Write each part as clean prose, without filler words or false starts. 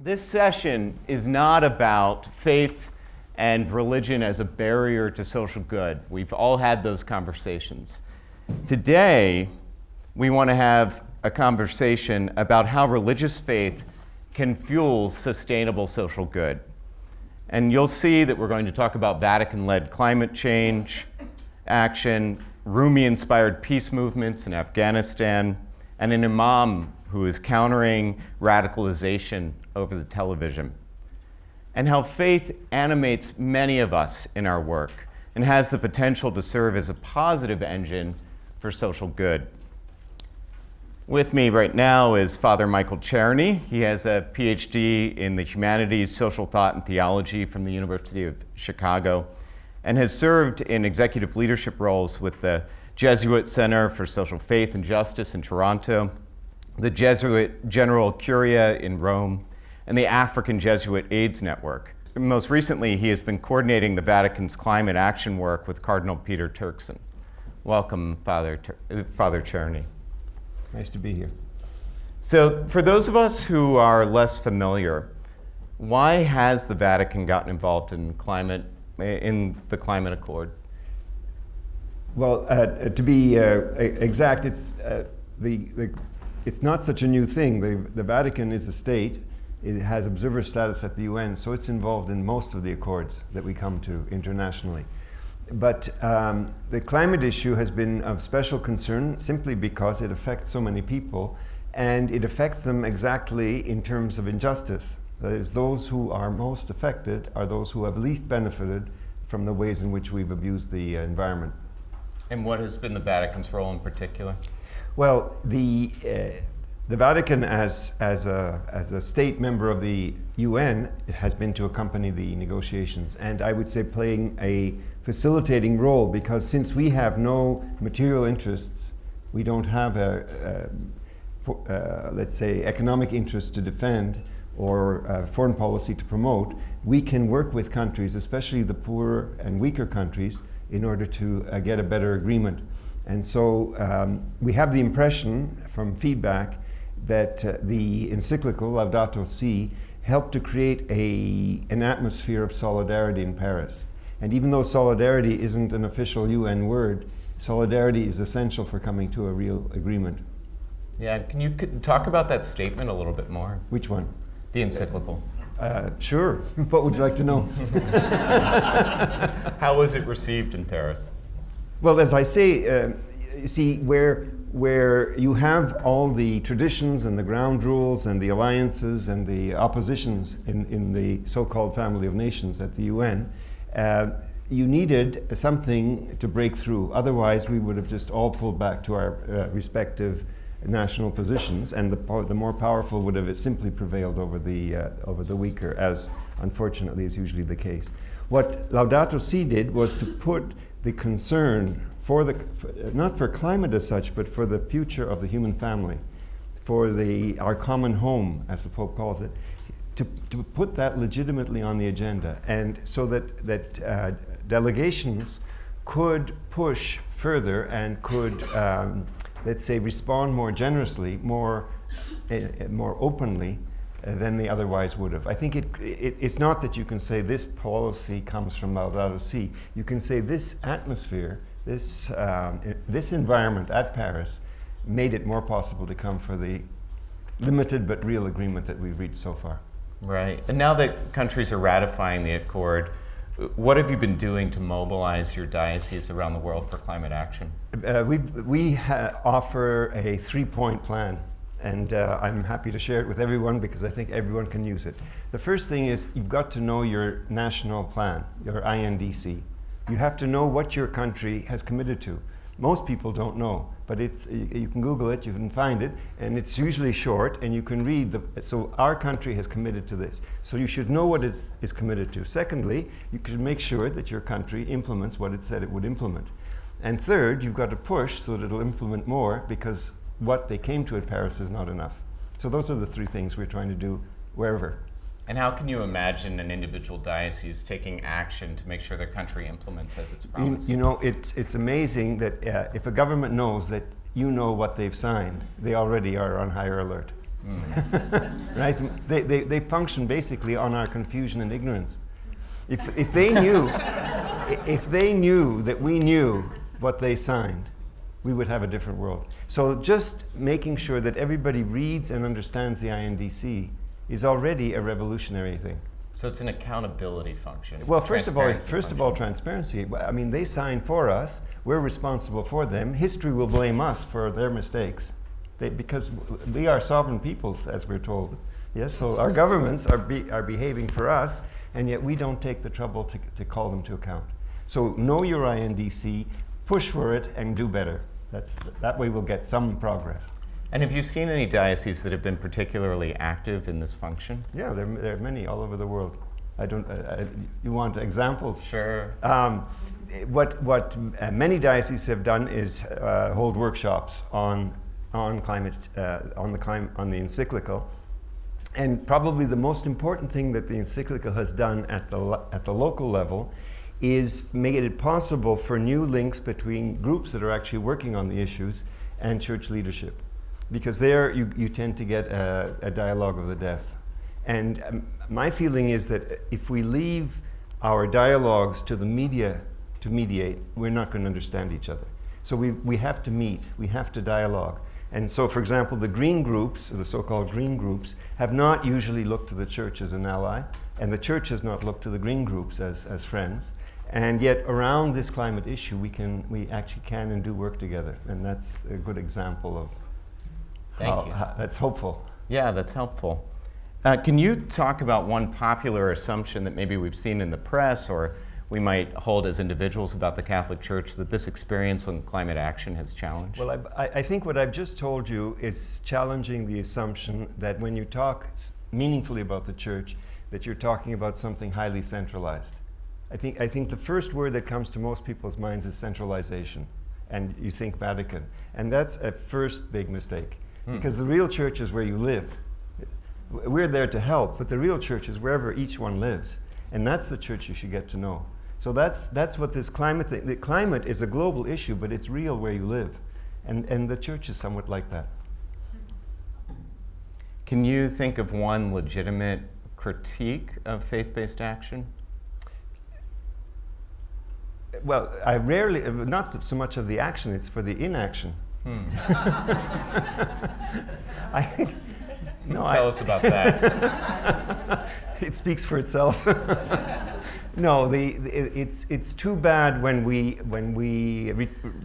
This session is not about faith and religion as a barrier to social good. We've all had those conversations. Today, we want to have a conversation about how religious faith can fuel sustainable social good. And you'll see that we're going to talk about Vatican-led climate change action, Rumi-inspired peace movements in Afghanistan, and an Imam who is countering radicalization over the television, and how faith animates many of us in our work and has the potential to serve as a positive engine for social good. With me right now is Father Michael Czerny. He has a PhD in the humanities, social thought, and theology from the University of Chicago, and has served in executive leadership roles with the Jesuit Center for Social Faith and Justice in Toronto, the Jesuit General Curia in Rome, and the African Jesuit AIDS Network. Most recently, he has been coordinating the Vatican's climate action work with Cardinal Peter Turkson. Welcome, Father Czerny. Nice to be here. So, for those of us who are less familiar, why has the Vatican gotten involved in the climate accord? Well, to be exact, it's not such a new thing. The Vatican is a state. It has observer status at the UN, so it's involved in most of the accords that we come to internationally. But the climate issue has been of special concern simply because it affects so many people, and it affects them exactly in terms of injustice. That is, those who are most affected are those who have least benefited from the ways in which we've abused the environment. And what has been the Vatican's role in particular? Well, the Vatican, as a state member of the UN, it has been to accompany the negotiations, and I would say playing a facilitating role, because since we have no material interests, we don't have let's say, economic interest to defend or foreign policy to promote, we can work with countries, especially the poorer and weaker countries, in order to get a better agreement. And so we have the impression from feedback that the encyclical Laudato Si helped to create an atmosphere of solidarity in Paris. And even though solidarity isn't an official UN word, solidarity is essential for coming to a real agreement. Yeah, can you talk about that statement a little bit more? Which one? The encyclical. Sure. What would you like to know? How was it received in Paris? Well, as I say, you see, where you have all the traditions and the ground rules and the alliances and the oppositions in the so-called family of nations at the UN, you needed something to break through. Otherwise, we would have just all pulled back to our respective national positions, and the more powerful would have simply prevailed over the weaker, as unfortunately is usually the case. What Laudato Si did was to put the concern not for climate as such, but for the future of the human family, for our common home, as the Pope calls it, to put that legitimately on the agenda, and so that delegations could push further and could, let's say, respond more generously, more openly than they otherwise would have. I think it's not that you can say this policy comes from Laudato Si. You can say this atmosphere, this environment at Paris made it more possible to come for the limited but real agreement that we've reached so far. Right. And now that countries are ratifying the accord, what have you been doing to mobilize your diocese around the world for climate action? We offer a 3-point plan, and I'm happy to share it with everyone because I think everyone can use it. The first thing is you've got to know your national plan, your INDC. You have to know what your country has committed to. Most people don't know, but you can Google it, you can find it, and it's usually short, and you can read so our country has committed to this. So you should know what it is committed to. Secondly, you should make sure that your country implements what it said it would implement. And third, you've got to push so that it'll implement more, because what they came to at Paris is not enough. So those are the 3 things we're trying to do wherever. And how can you imagine an individual diocese taking action to make sure their country implements as it's promised? You know, it's amazing that if a government knows that you know what they've signed, they already are on higher alert. Right? They function basically on our confusion and ignorance. If they knew, if they knew that we knew what they signed, we would have a different world. So just making sure that everybody reads and understands the INDC is already a revolutionary thing. So it's an accountability function. Well, first of all, transparency. I mean, they signed for us. We're responsible for them. History will blame us for their mistakes, because we are sovereign peoples, as we're told. Yes, so our governments are behaving for us, and yet we don't take the trouble to call them to account. So know your INDC, push for it, and do better. That way we'll get some progress. And have you seen any dioceses that have been particularly active in this function? Yeah, there are many all over the world. You want examples? Sure. What many dioceses have done is hold workshops on climate, on the encyclical. And probably the most important thing that the encyclical has done at the local level is made it possible for new links between groups that are actually working on the issues and church leadership. Because there you tend to get a dialogue of the deaf. And my feeling is that if we leave our dialogues to the media to mediate, we're not going to understand each other. So we have to meet, we have to dialogue. And so, for example, the green groups, the so-called green groups, have not usually looked to the church as an ally, and the church has not looked to the green groups as friends. And yet, around this climate issue, we actually can and do work together. And that's a good example of how that's hopeful. Yeah, that's helpful. Can you talk about one popular assumption that maybe we've seen in the press or we might hold as individuals about the Catholic Church that this experience on climate action has challenged? Well, I think what I've just told you is challenging the assumption that when you talk meaningfully about the Church, that you're talking about something highly centralized. I think the first word that comes to most people's minds is centralization, and you think Vatican. And that's a first big mistake, because the real Church is where you live. We're there to help, but the real Church is wherever each one lives. And that's the Church you should get to know. So that's what this climate thing, the climate is a global issue, but it's real where you live. And the Church is somewhat like that. Can you think of one legitimate critique of faith-based action? Well, I rarely, not so much of the action, it's for the inaction. Tell us about that. It speaks for itself. No, it's too bad when we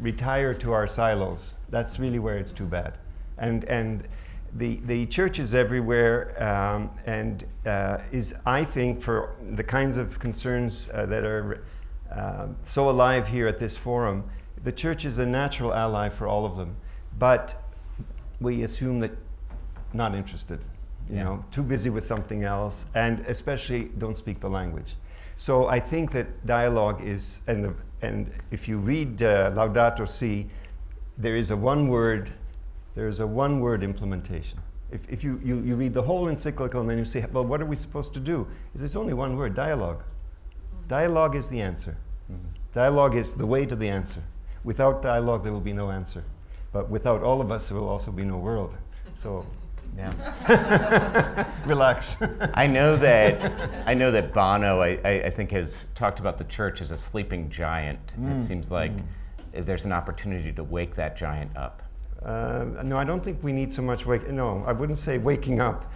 retire to our silos. That's really where it's too bad. And the Church is everywhere, and is, I think, for the kinds of concerns that are so alive here at this forum, the Church is a natural ally for all of them. But we assume that not interested, you know, too busy with something else, and especially don't speak the language. So I think that dialogue is, and if you read Laudato Si, there is a one-word implementation. If you read the whole encyclical and then you say, well, what are we supposed to do? There's only one word: dialogue. Dialogue is the answer. Dialogue is the way to the answer. Without dialogue, there will be no answer. But without all of us, there will also be no world. So. Yeah. Relax. I know that Bono, I think, has talked about the Church as a sleeping giant. It seems like there's an opportunity to wake that giant up. No, I don't think we need so much no, I wouldn't say waking up,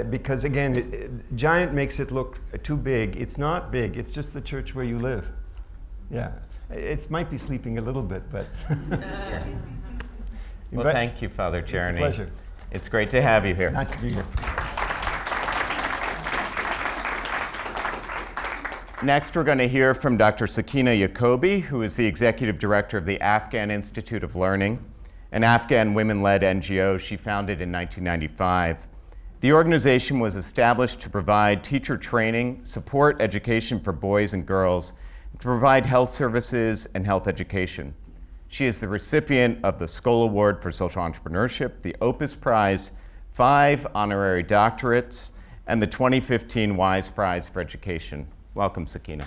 because again, giant makes it look too big. It's not big. It's just the Church where you live. Yeah, it might be sleeping a little bit, but. Well, thank you, Father Czerny. It's a pleasure. It's great to have you here. Nice to be here. Next, we're going to hear from Dr. Sakena Yacoobi, who is the Executive Director of the Afghan Institute of Learning, an Afghan women-led NGO she founded in 1995. The organization was established to provide teacher training, support education for boys and girls, and to provide health services and health education. She is the recipient of the Skoll Award for Social Entrepreneurship, the Opus Prize, 5 honorary doctorates, and the 2015 Wise Prize for Education. Welcome, Sakena.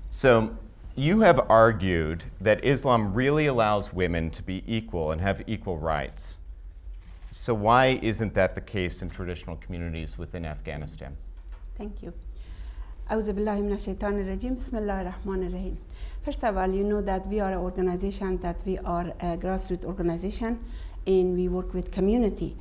So, You have argued that Islam really allows women to be equal and have equal rights. So why isn't that the case in traditional communities within Afghanistan? Thank you. أعوذ بالله من الشيطان الرجيم. بسم الله الرحمن الرحيم. First of all, you know that we are an organization, that we are a grassroots organization, and we work with community.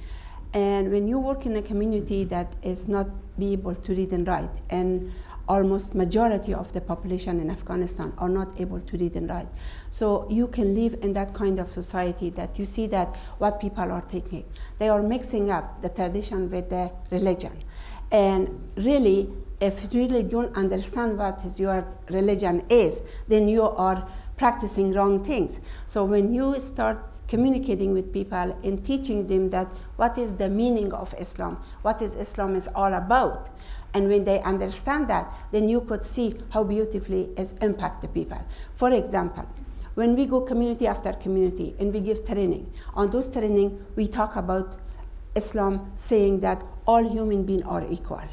And when you work in a community that is not be able to read and write, and almost majority of the population in Afghanistan are not able to read and write. So you can live in that kind of society that you see that what people are thinking. They are mixing up the tradition with the religion. And really, if you really don't understand what your religion is, then you are practicing wrong things. So when you start communicating with people and teaching them that what is the meaning of Islam, what is Islam is all about, and when they understand that, then you could see how beautifully it impacts the people. For example, when we go community after community and we give training, on those training we talk about Islam saying that all human beings are equal.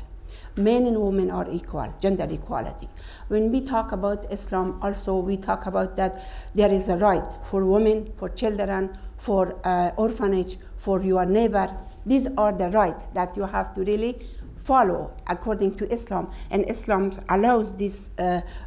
Men and women are equal, gender equality. When we talk about Islam, also we talk about that there is a right for women, for children, for orphanage, for your neighbor. These are the rights that you have to really follow according to Islam. And Islam allows this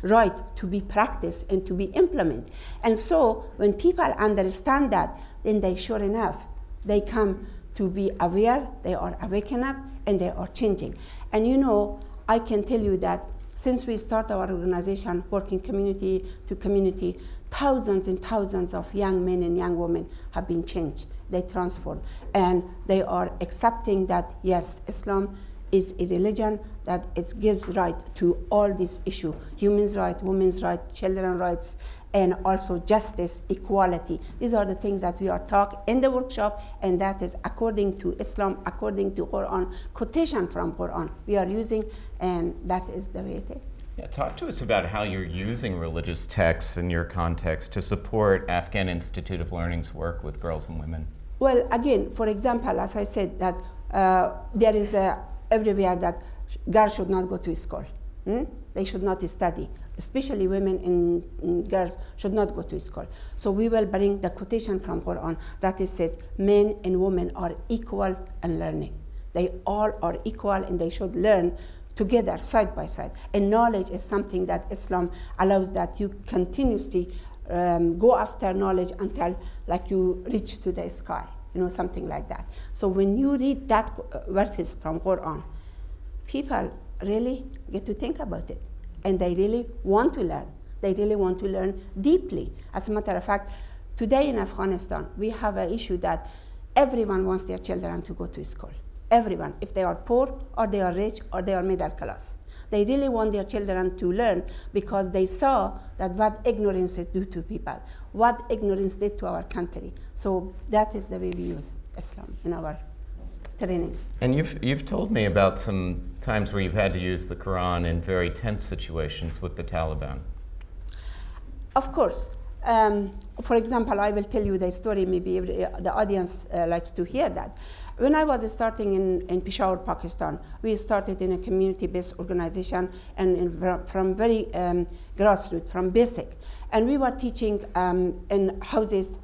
right to be practiced and to be implemented. And so when people understand that, then they sure enough, they come to be aware, they are awakened up, and they are changing. And you know, I can tell you that since we start our organization working community to community, thousands and thousands of young men and young women have been changed. They transformed, and they are accepting that yes, Islam is a religion that it gives right to all these issues: human's right, women's right, children's rights, and also justice, equality. These are the things that we are taught in the workshop, and that is according to Islam, according to Quran, quotation from Quran we are using, and that is the way it is. Yeah, talk to us about how you're using religious texts in your context to support Afghan Institute of Learning's work with girls and women. Well, again, for example, as I said, that there is everywhere that girls should not go to school. They should not study. Especially women and girls should not go to school. So we will bring the quotation from Quran that it says men and women are equal in learning. They all are equal and they should learn together, side by side. And knowledge is something that Islam allows, that you continuously go after knowledge until like you reach to the sky, you know, something like that. So when you read that verses from Quran, people really get to think about it. And they really want to learn. They really want to learn deeply. As a matter of fact, today in Afghanistan, we have an issue that everyone wants their children to go to school. Everyone, if they are poor, or they are rich, or they are middle class. They really want their children to learn because they saw that what ignorance do to people, what ignorance did to our country. So that is the way we use Islam in our training. And you've told me about some times where you've had to use the Quran in very tense situations with the Taliban. Of course. For example, I will tell you the story, maybe the audience likes to hear that. When I was starting in Peshawar, Pakistan, we started in a community-based organization and from very grassroots, from basic. And we were teaching in houses.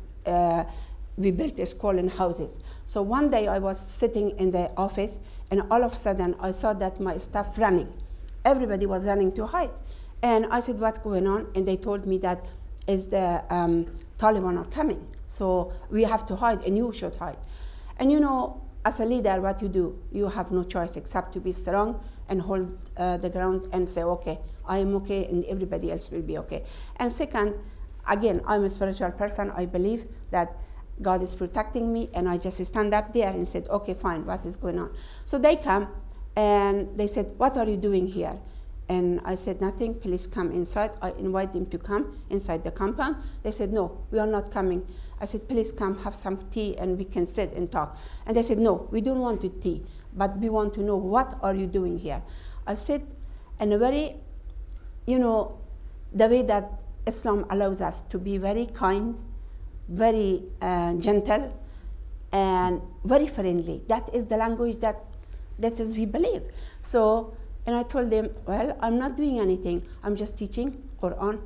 We built a school in houses. So one day I was sitting in the office, and all of a sudden I saw that my staff running. Everybody was running to hide. And I said, what's going on? And they told me that is the Taliban are coming. So we have to hide, and you should hide. And you know, as a leader, what you do, you have no choice except to be strong and hold the ground and say, okay, I am okay, and everybody else will be okay. And second, again, I'm a spiritual person. I believe that God is protecting me, and I just stand up there and said, okay, fine, what is going on? So they come, and they said, what are you doing here? And I said, nothing, please come inside. I invite them to come inside the compound. They said, no, we are not coming. I said, please come, have some tea, and we can sit and talk. And they said, no, we don't want to tea, but we want to know, what are you doing here? I said, in a very, you know, the way that Islam allows us to be very kind, very gentle, and very friendly. That is the language that is we believe. So, and I told them, well, I'm not doing anything. I'm just teaching Quran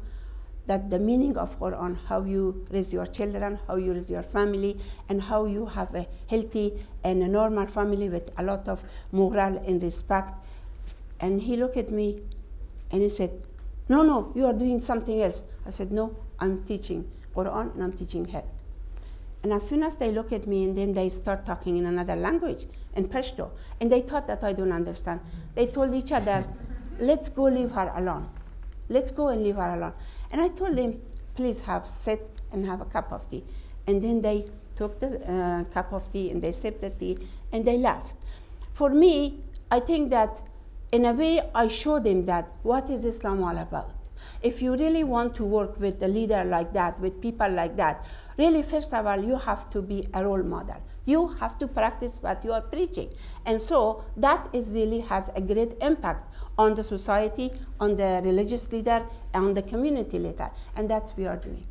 that the meaning of Quran, how you raise your children, how you raise your family, and how you have a healthy and a normal family with a lot of moral and respect. And he looked at me and he said, no, you are doing something else. I said, no, I'm teaching Quran and I'm teaching health. And as soon as they look at me, and then they start talking in another language, in Pashto, and they thought that I don't understand. They told each other, let's go leave her alone. Let's go and leave her alone. And I told them, please sit and have a cup of tea. And then they took the cup of tea and they sipped the tea and they left. For me, I think that in a way I showed them that what is Islam all about. If you really want to work with a leader like that, with people like that, really, first of all, you have to be a role model. You have to practice what you are preaching. And so that is really has a great impact on the society, on the religious leader, on the community leader. And that's what we are doing.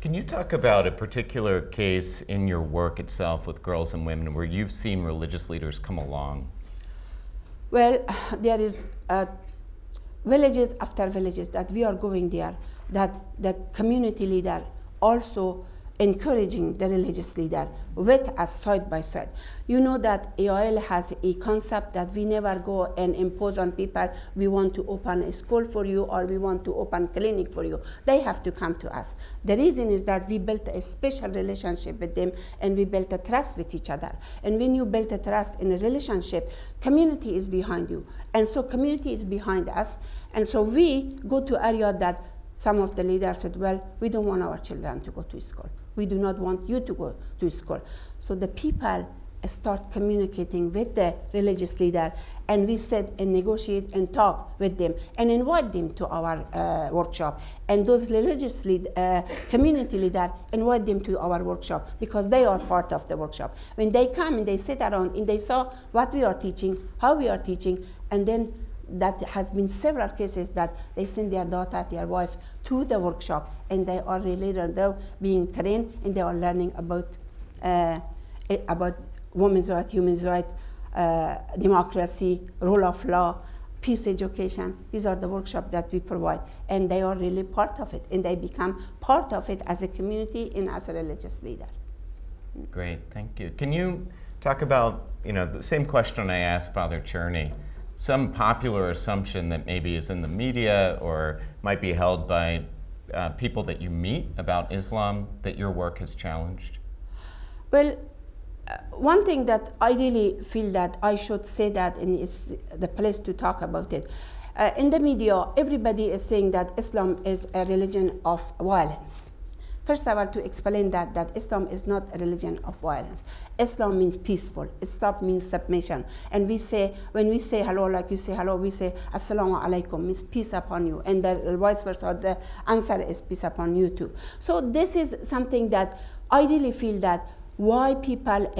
Can you talk about a particular case in your work itself with girls and women where you've seen religious leaders come along? Well, there is villages after villages that we are going there, that the community leader also encouraging the religious leader with us side by side. You know that AOL has a concept that we never go and impose on people, we want to open a school for you or we want to open a clinic for you. They have to come to us. The reason is that we built a special relationship with them and we built a trust with each other. And when you build a trust in a relationship, community is behind you. And so community is behind us. And so we go to area that some of the leaders said, well, we don't want our children to go to school. We do not want you to go to school. So the people start communicating with the religious leader, and we sit and negotiate and talk with them and invite them to our workshop. And those religious community leaders invite them to our workshop because they are part of the workshop. When they come and they sit around and they saw what we are teaching, how we are teaching, and then that has been several cases that they send their daughter, their wife to the workshop, and they are really now being trained and they are learning about women's rights, human rights, democracy, rule of law, peace education. These are the workshops that we provide, and they are really part of it, and they become part of it as a community and as a religious leader. Great, thank you. Can you talk about, the same question I asked Father Czerny, some popular assumption that maybe is in the media or might be held by people that you meet about Islam that your work has challenged? Well, one thing that I really feel that I should say that, and it's the place to talk about it. In the media, everybody is saying that Islam is a religion of violence. First of all, to explain that Islam is not a religion of violence. Islam means peaceful. Islam means submission. And when we say hello, like you say hello, we say assalamu alaikum, means peace upon you. And the vice versa, the answer is peace upon you too. So this is something that I really feel that why people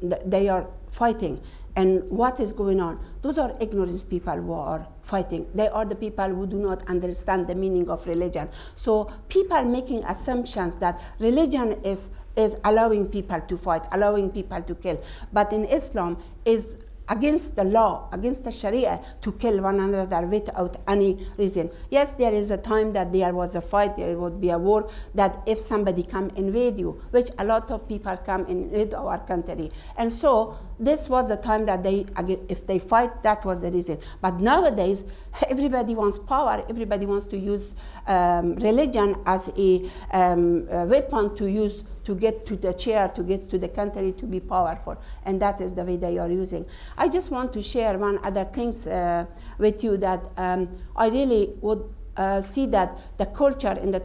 they are fighting and what is going on. Those are ignorant people who are fighting. They are the people who do not understand the meaning of religion. So people making assumptions that religion is allowing people to fight, allowing people to kill. But in Islam is against the law, against the Sharia, to kill one another without any reason. Yes, there is a time that there was a fight, there would be a war, that if somebody come invade you, which a lot of people come invade our country. And so this was the time that if they fight, that was the reason. But nowadays, everybody wants power, everybody wants to use religion as a weapon to use to get to the chair, to get to the country, to be powerful. And that is the way they are using. I just want to share one other things with you that I really would see that the culture and the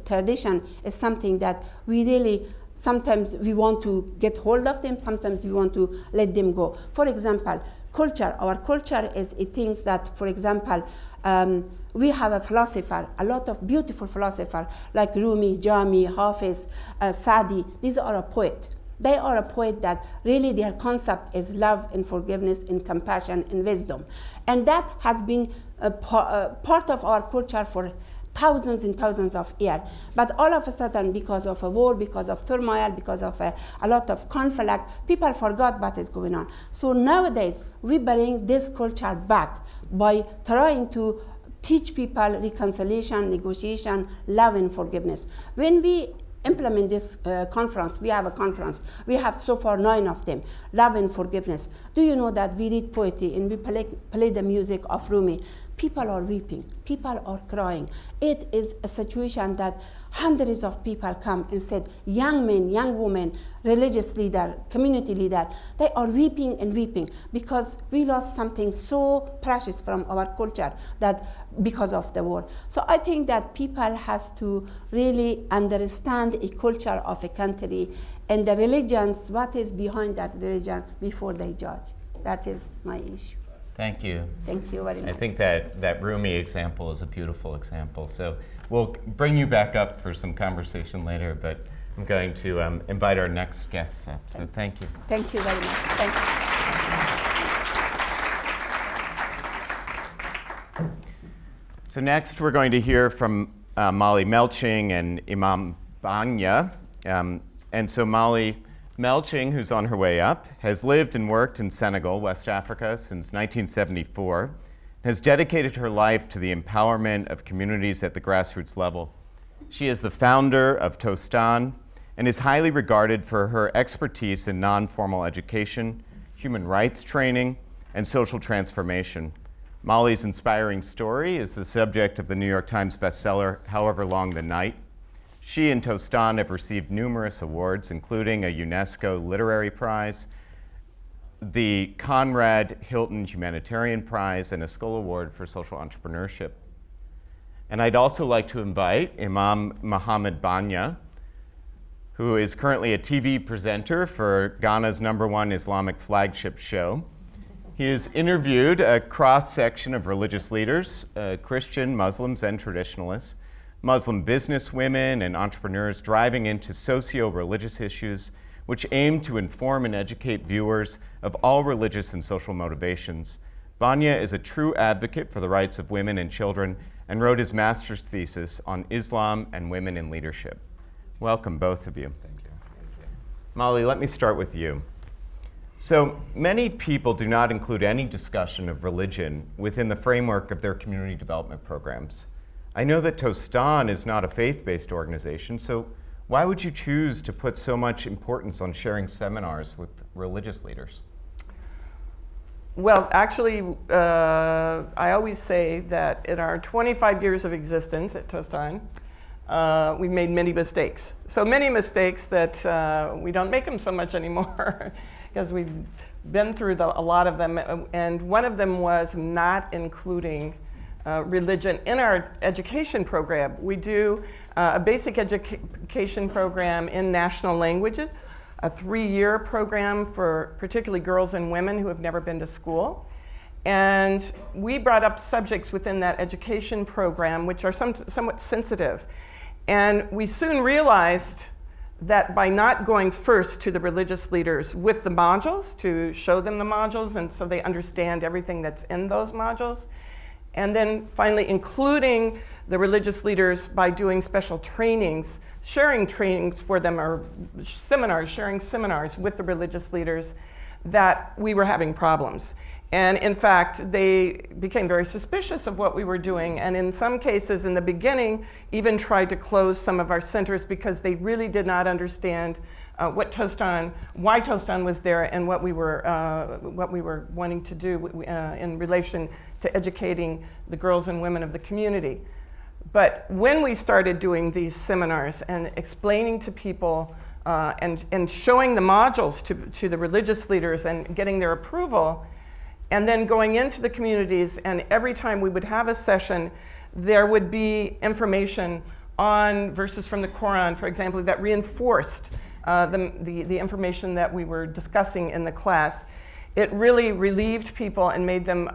tradition is something that we really, sometimes we want to get hold of them, sometimes we want to let them go. For example, culture, our culture is things that, for example, we have a philosopher, a lot of beautiful philosophers like Rumi, Jami, Hafiz, Sadi. These are a poet. They are a poet that really their concept is love and forgiveness and compassion and wisdom. And that has been a part of our culture for thousands and thousands of years. But all of a sudden, because of a war, because of turmoil, because of a lot of conflict, people forgot what is going on. So nowadays, we bring this culture back by trying to teach people reconciliation, negotiation, love, and forgiveness. When we implement this conference, we have a conference. We have so far 9 of them, love and forgiveness. Do you know that we read poetry and we play the music of Rumi? People are weeping, people are crying. It is a situation that hundreds of people come and said, young men, young women, religious leader, community leader, they are weeping and weeping because we lost something so precious from our culture that because of the war. So I think that people have to really understand a culture of a country and the religions, what is behind that religion before they judge. That is my issue. Thank you. Thank you very much. I think that Rumi example is a beautiful example. So we'll bring you back up for some conversation later, but I'm going to invite our next guests up. So thank you. Thank you very much. Thank you. So next we're going to hear from Molly Melching and Imam Bagnya. And so Molly Melching, who's on her way up, has lived and worked in Senegal, West Africa, since 1974, and has dedicated her life to the empowerment of communities at the grassroots level. She is the founder of Tostan and is highly regarded for her expertise in non-formal education, human rights training, and social transformation. Molly's inspiring story is the subject of the New York Times bestseller, However Long the Night. She and Tostan have received numerous awards, including a UNESCO Literary Prize, the Conrad Hilton Humanitarian Prize, and a Skoll Award for Social Entrepreneurship. And I'd also like to invite Imam Mohammed Bagnya, who is currently a TV presenter for Ghana's #1 Islamic flagship show. He has interviewed a cross-section of religious leaders, Christian, Muslims, and traditionalists, Muslim businesswomen and entrepreneurs driving into socio-religious issues which aim to inform and educate viewers of all religious and social motivations. Bagnya is a true advocate for the rights of women and children and wrote his master's thesis on Islam and women in leadership. Welcome, both of you. Thank you. Molly, let me start with you. So many people do not include any discussion of religion within the framework of their community development programs. I know that Tostan is not a faith-based organization, so why would you choose to put so much importance on sharing seminars with religious leaders? Well, actually, I always say that in our 25 years of existence at Tostan, we've made many mistakes. So many mistakes that we don't make them so much anymore because we've been through a lot of them. And one of them was not including religion in our education program. We do a basic education program in national languages, a 3-year program for particularly girls and women who have never been to school. And we brought up subjects within that education program which are somewhat sensitive. And we soon realized that by not going first to the religious leaders with the modules, to show them the modules and so they understand everything that's in those modules, and then finally including the religious leaders by doing special trainings, sharing trainings for them, or seminars, sharing seminars with the religious leaders, that we were having problems. And in fact, they became very suspicious of what we were doing, and in some cases in the beginning even tried to close some of our centers because they really did not understand why Tostan was there and what we were wanting to do in relation to educating the girls and women of the community. But when we started doing these seminars and explaining to people and showing the modules to the religious leaders and getting their approval, and then going into the communities, and every time we would have a session, there would be information on verses from the Quran, for example, that reinforced the information that we were discussing in the class. It really relieved people and made them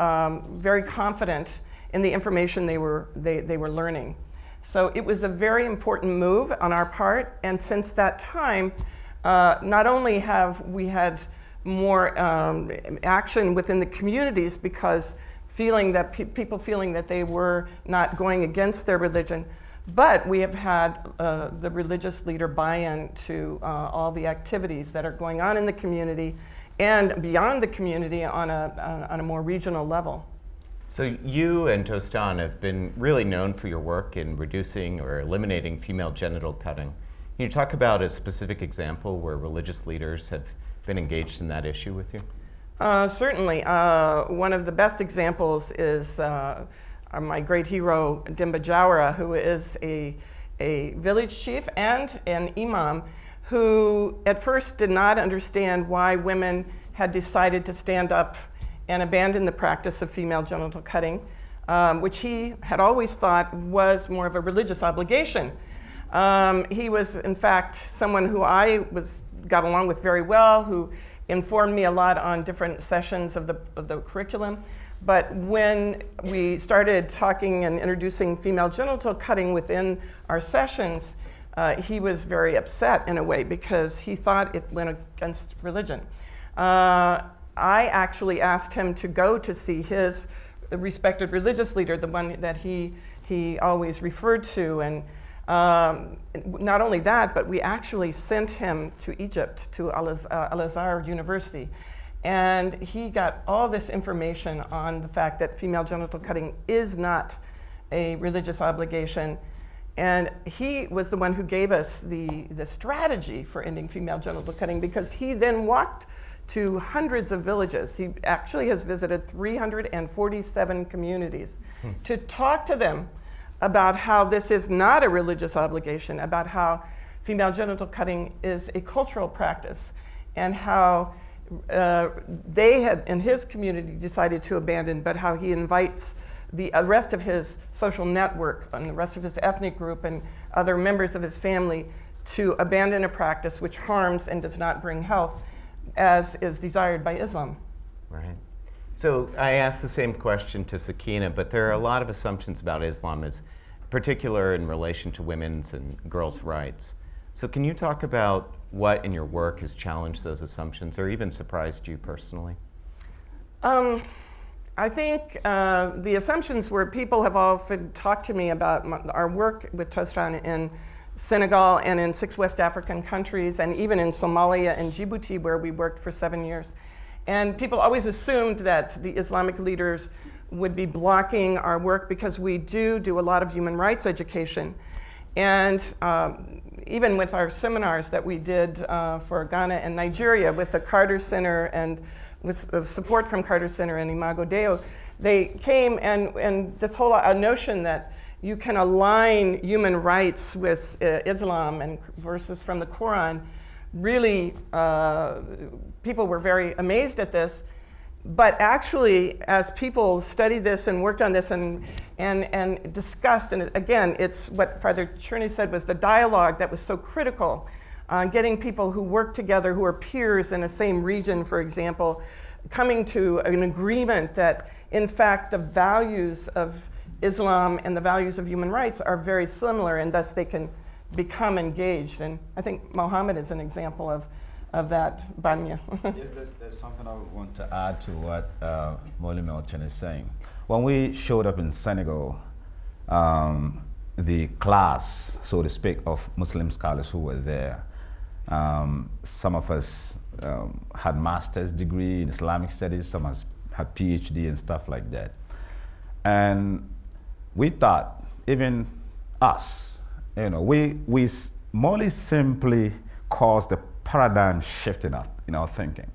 very confident in the information they were learning. So it was a very important move on our part, and since that time, not only have we had more action within the communities because people feeling that they were not going against their religion, but we have had the religious leader buy-in to all the activities that are going on in the community and beyond the community on a more regional level. So you and Tostan have been really known for your work in reducing or eliminating female genital cutting. Can you talk about a specific example where religious leaders have been engaged in that issue with you? Certainly. One of the best examples is my great hero, Dimba Jawara, who is a village chief and an imam who at first did not understand why women had decided to stand up and abandon the practice of female genital cutting, which he had always thought was more of a religious obligation. He was, in fact, someone who I got along with very well, who informed me a lot on different sessions of the curriculum. But when we started talking and introducing female genital cutting within our sessions, he was very upset in a way because he thought it went against religion. I actually asked him to go to see his respected religious leader, the one that he always referred to. And not only that, but we actually sent him to Egypt, to Al-Azhar University. And he got all this information on the fact that female genital cutting is not a religious obligation. And he was the one who gave us the strategy for ending female genital cutting, because he then walked to hundreds of villages. He actually has visited 347 communities to talk to them about how this is not a religious obligation, about how female genital cutting is a cultural practice, and how they had, in his community, decided to abandon, but how he invites the rest of his social network and the rest of his ethnic group and other members of his family to abandon a practice which harms and does not bring health, as is desired by Islam. Right. So I asked the same question to Sakena, but there are a lot of assumptions about Islam, as particular in relation to women's and girls' rights. So can you talk about what in your work has challenged those assumptions or even surprised you personally? I think the assumptions where people have often talked to me about our work with Tostan in Senegal and in 6 West African countries, and even in Somalia and Djibouti, where we worked for 7 years. And people always assumed that the Islamic leaders would be blocking our work because we do a lot of human rights education. And even with our seminars that we did for Ghana and Nigeria with the Carter Center and with support from Carter Center and Imago Deo, they came and this whole notion that you can align human rights with Islam and verses from the Quran, really people were very amazed at this. But actually, as people studied this and worked on this and discussed, and again, it's what Father Czerny said was the dialogue that was so critical, getting people who work together, who are peers in the same region, for example, coming to an agreement that, in fact, the values of Islam and the values of human rights are very similar, and thus they can become engaged. And I think Mohammed is an example of that, Bagnya. Yes, there's something I want to add to what Melching is saying. When we showed up in Senegal, the class, so to speak, of Muslim scholars who were there, some of us had master's degree in Islamic studies, some of us had PhD and stuff like that. And we thought, even us, we more simply caused a paradigm shift in our thinking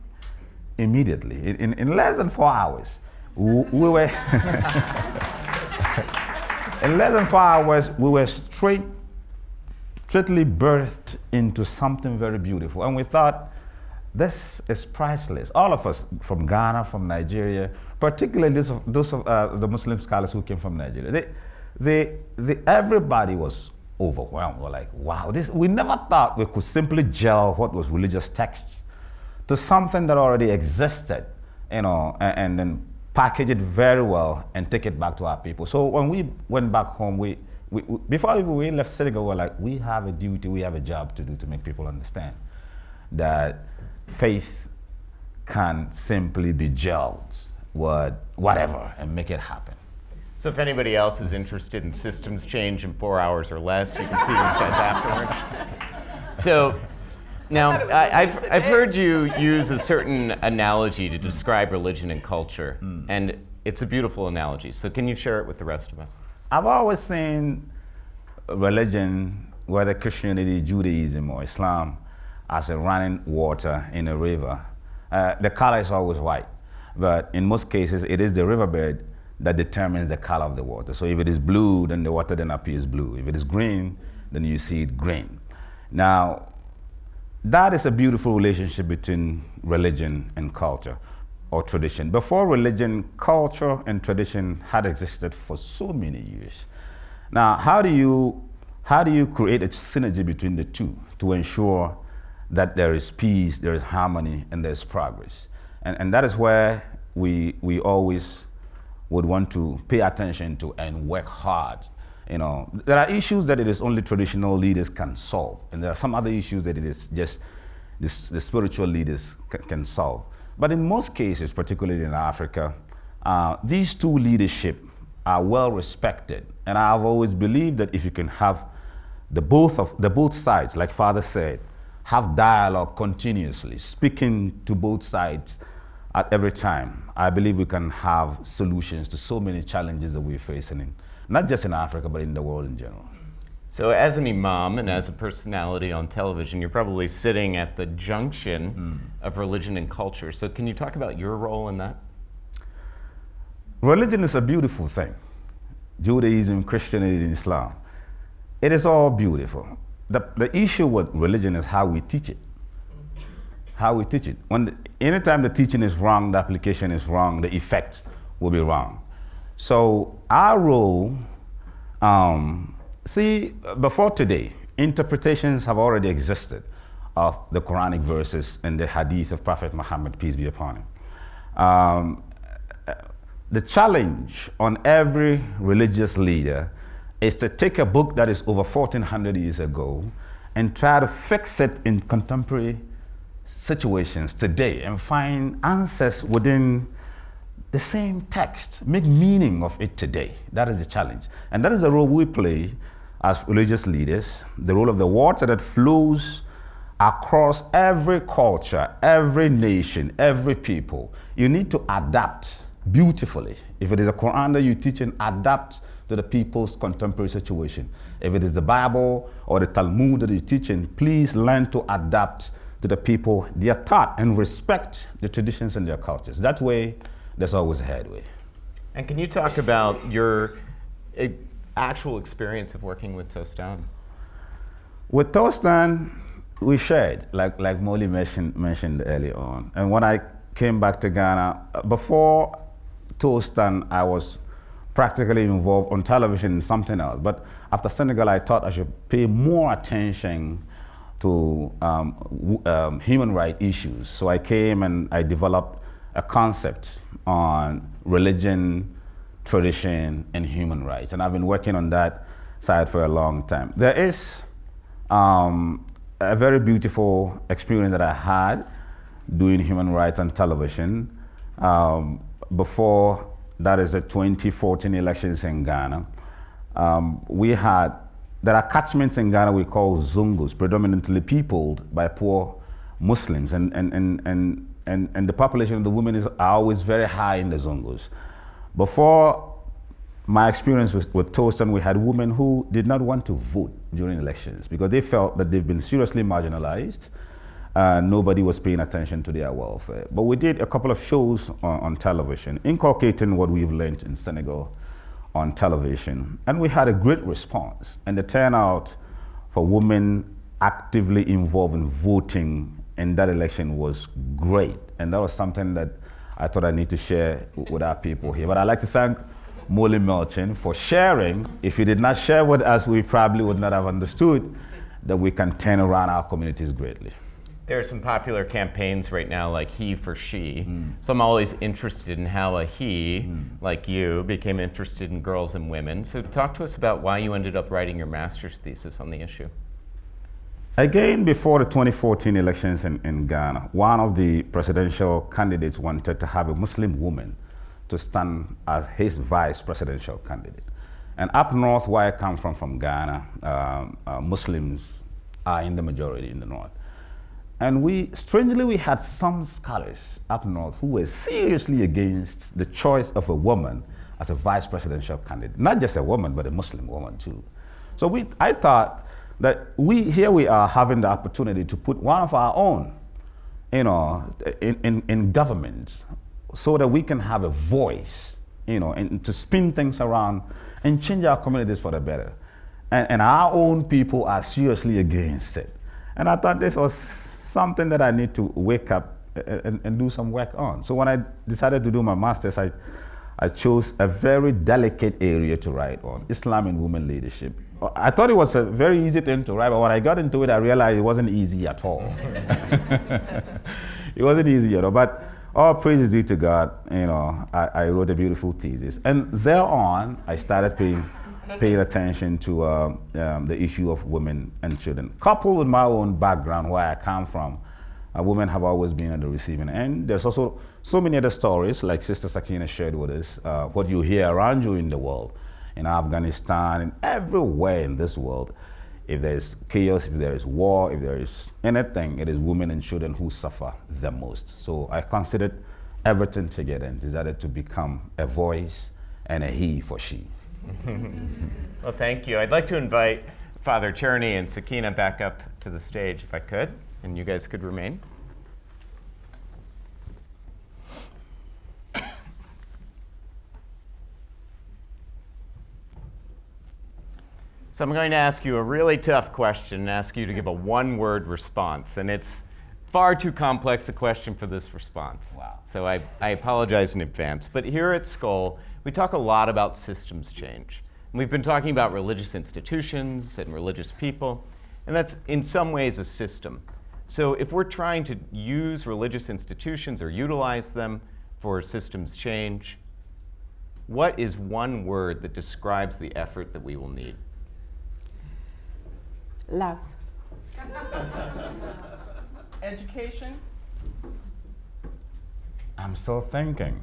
immediately. In less than 4 hours, we were in less than 4 hours, we were straightly birthed into something very beautiful. And we thought, this is priceless. All of us from Ghana, from Nigeria, particularly those of the Muslim scholars who came from Nigeria, everybody was overwhelmed. We're like, wow, we never thought we could simply gel what was religious texts to something that already existed, and then package it very well and take it back to our people. So when we went back home, we before we left Senegal, we're like, we have a duty, we have a job to do to make people understand that faith can simply be gelled with whatever and make it happen. So if anybody else is interested in systems change in 4 hours or less, you can see these guys afterwards. So now I've heard you use a certain analogy to describe religion and culture. And it's a beautiful analogy. So can you share it with the rest of us? I've always seen religion, whether Christianity, Judaism, or Islam, as a running water in a river. The color is always white, but in most cases, it is the riverbed that determines the color of the water. So if it is blue, then the water then appears blue. If it is green, then you see it green. Now, that is a beautiful relationship between religion and culture or tradition. Before religion, culture and tradition had existed for so many years. Now, how do you create a synergy between the two to ensure that there is peace, there is harmony, and there's progress? And that is where we always would want to pay attention to and work hard. You know, there are issues that it is only traditional leaders can solve, and there are some other issues that it is just the spiritual leaders can solve. But in most cases, particularly in Africa, these two leadership are well respected, and I've always believed that if you can have the both sides, like Father said, have dialogue continuously, speaking to both sides at every time, I believe we can have solutions to so many challenges that we're facing, not just in Africa, but in the world in general. So as an imam and as a personality on television, you're probably sitting at the junction of religion and culture. So can you talk about your role in that? Religion is a beautiful thing. Judaism, Christianity, and Islam. It is all beautiful. The issue with religion is how we teach it. How we teach it. Anytime the teaching is wrong, the application is wrong, the effect will be wrong. So our role, before today, interpretations have already existed of the Quranic verses and the hadith of Prophet Muhammad, peace be upon him. The challenge on every religious leader is to take a book that is over 1,400 years ago and try to fix it in contemporary situations today and find answers within the same text, make meaning of it today. That is the challenge. And that is the role we play as religious leaders, the role of the water that flows across every culture, every nation, every people. You need to adapt beautifully. If it is a Quran that you teach, and adapt to the people's contemporary situation. If it is the Bible or the Talmud that you're teaching, please learn to adapt to the people they are taught and respect the traditions and their cultures. That way, there's always a headway. And can you talk about your actual experience of working with Tostan? With Tostan, we shared, like Molly mentioned earlier on. And when I came back to Ghana, before Tostan, I was practically involved on television in something else. But after Senegal, I thought I should pay more attention to human rights issues. So I came and I developed a concept on religion, tradition, and human rights. And I've been working on that side for a long time. There is a very beautiful experience that I had doing human rights on television. Before that is the 2014 elections in Ghana. There are catchments in Ghana we call Zungus, predominantly peopled by poor Muslims, and the population of the women are always very high in the Zungus. Before my experience with Tostan, we had women who did not want to vote during elections because they felt that they've been seriously marginalized. Nobody was paying attention to their welfare. But we did a couple of shows on television, inculcating what we've learned in Senegal on television. And we had a great response. And the turnout for women actively involved in voting in that election was great. And that was something that I thought I need to share with our people here. But I'd like to thank Molly Melching for sharing. If he did not share with us, we probably would not have understood that we can turn around our communities greatly. There are some popular campaigns right now like He for She. So I'm always interested in how a he, like you, became interested in girls and women. So talk to us about why you ended up writing your master's thesis on the issue. Again, before the 2014 elections in Ghana, one of the presidential candidates wanted to have a Muslim woman to stand as his vice presidential candidate. And up north, where I come from Ghana, Muslims are in the majority in the north. And strangely, we had some scholars up north who were seriously against the choice of a woman as a vice presidential candidate. Not just a woman, but a Muslim woman too. So I thought that here we are having the opportunity to put one of our own, in government, so that we can have a voice, and to spin things around and change our communities for the better. And our own people are seriously against it. And I thought this was something that I need to wake up and do some work on. So when I decided to do my master's, I chose a very delicate area to write on, Islam in women leadership. I thought it was a very easy thing to write, but when I got into it, I realized it wasn't easy at all. It wasn't easy at all, but all praise is due to God. I wrote a beautiful thesis. And thereon, I started paying attention to the issue of women and children. Coupled with my own background, where I come from, women have always been on the receiving end. There's also so many other stories, like Sister Sakena shared with us, what you hear around you in the world, in Afghanistan, and everywhere in this world. If there is chaos, if there is war, if there is anything, it is women and children who suffer the most. So I considered everything together and decided to become a voice and a he for she. Well, thank you. I'd like to invite Father Czerny and Sakena back up to the stage, if I could, and you guys could remain. So I'm going to ask you a really tough question and ask you to give a one-word response. And it's far too complex a question for this response. Wow. So I apologize in advance. But here at Skoll, we talk a lot about systems change. And we've been talking about religious institutions and religious people. And that's in some ways a system. So if we're trying to use religious institutions or utilize them for systems change, what is one word that describes the effort that we will need? Love. Education. I'm still thinking.